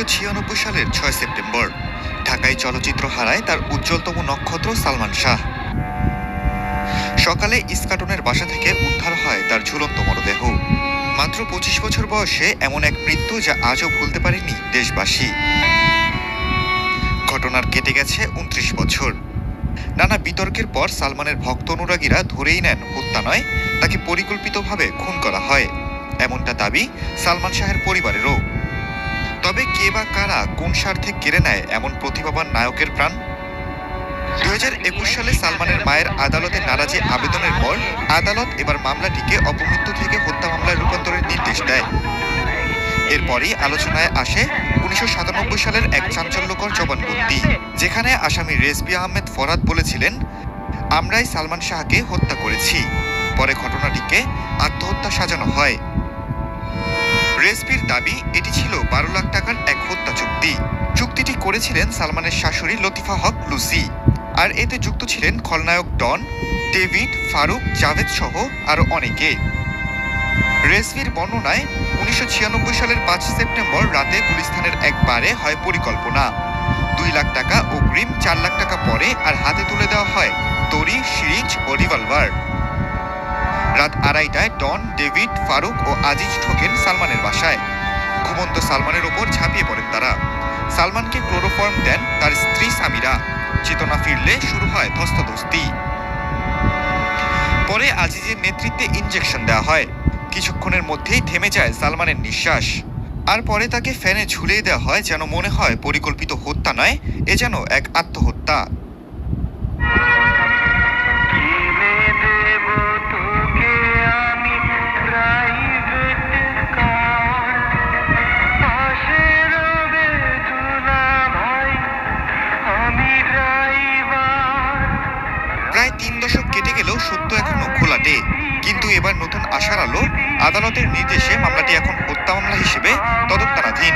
১৯৯৬ সালের ৬ সেপ্টেম্বর ঢাকায় চলচ্চিত্র হারায় তার উজ্জ্বলতম নক্ষত্র সালমান শাহ। সকালে ইস্কাটনের বাসা থেকে উদ্ধার হয় তার ঝুলন্ত মরদেহ। মাত্র ২৫ বছর বয়সে এমন এক মৃত্যু যা আজও ভুলতে পারেনি দেশবাসী। ঘটনার কেটে গেছে ২৯ বছর। নানা বিতর্কের পর সালমানের ভক্ত অনুরাগীরা ধরেই নেন হত্যা নয়, তাকে পরিকল্পিতভাবে খুন করা হয়, এমনটা দাবি সালমান শাহের পরিবারেরও। তবে কে বা কারা কোন স্বার্থে কেড়ে নেয় এমন প্রতিভাবান নায়কের প্রাণ? ২০২১ সালে সালমানের মায়ের আদালতে নারাজি আবেদনের পর আদালত এবার মামলাটিকে অপমৃত্যু থেকে হত্যা মামলায় রূপান্তরের নির্দেশ দেয়। এরপরই আলোচনায় আসে ১৯৯৭ সালের এক চাঞ্চল্যকর জবানবন্দি, যেখানে আসামি রেজবি আহমেদ ফরহাদ বলেছিলেন, আমরাই সালমান শাহকে হত্যা করেছি। পরে ঘটনাটিকে আত্মহত্যা সাজানো হয়। রেজবির দাবি এটি ছিল ১২ লাখ টাকার এক হত্যা চুক্তি। চুক্তিটি করেছিলেন সালমানের শাশুড়ি লতিফা হক লুসি, আর এতে যুক্ত ছিলেন খলনায়ক ডন, ডেভিড, ফারুক, জাভেদ সহ আরও অনেকে। রেজবির বর্ণনায় ১৯৯৬ সালের ৫ সেপ্টেম্বর রাতে গুলিস্তানের এক বারে হয় পরিকল্পনা। ২ লাখ টাকা অগ্রিম, ৪ লাখ টাকা পরে, আর হাতে তুলে দেওয়া হয় তড়ি, সিরিঞ্জ ও রিভলভার। রাত ২:৩০টায় ডন, ডেভিড, ফারুক ও আজিজ ঢোকেন সালমানের বাসায়। ঘুমন্ত সালমানের ওপর ঝাঁপিয়ে পড়েন তারা। সালমানকে ক্লোরোফর্ম দেন তার স্ত্রী সামিরা। চেতনা ফিরলে শুরু হয় ধস্তাধস্তি। পরে আজিজের নেতৃত্বে ইনজেকশন দেওয়া হয়। কিছুক্ষণের মধ্যেই থেমে যায় সালমানের নিঃশ্বাস। আর পরে তাকে ফ্যানে ঝুলিয়ে দেওয়া হয়, যেন মনে হয় পরিকল্পিত হত্যা নয়, এ যেন এক আত্মহত্যা। প্রায় ৩ দশক কেটে গেলেও সত্য এখনো ঘোলাটে। কিন্তু এবার নতুন আশার আলো। আদালতের নির্দেশে মামলাটি এখন হত্যা মামলা হিসেবে তদন্তাধীন।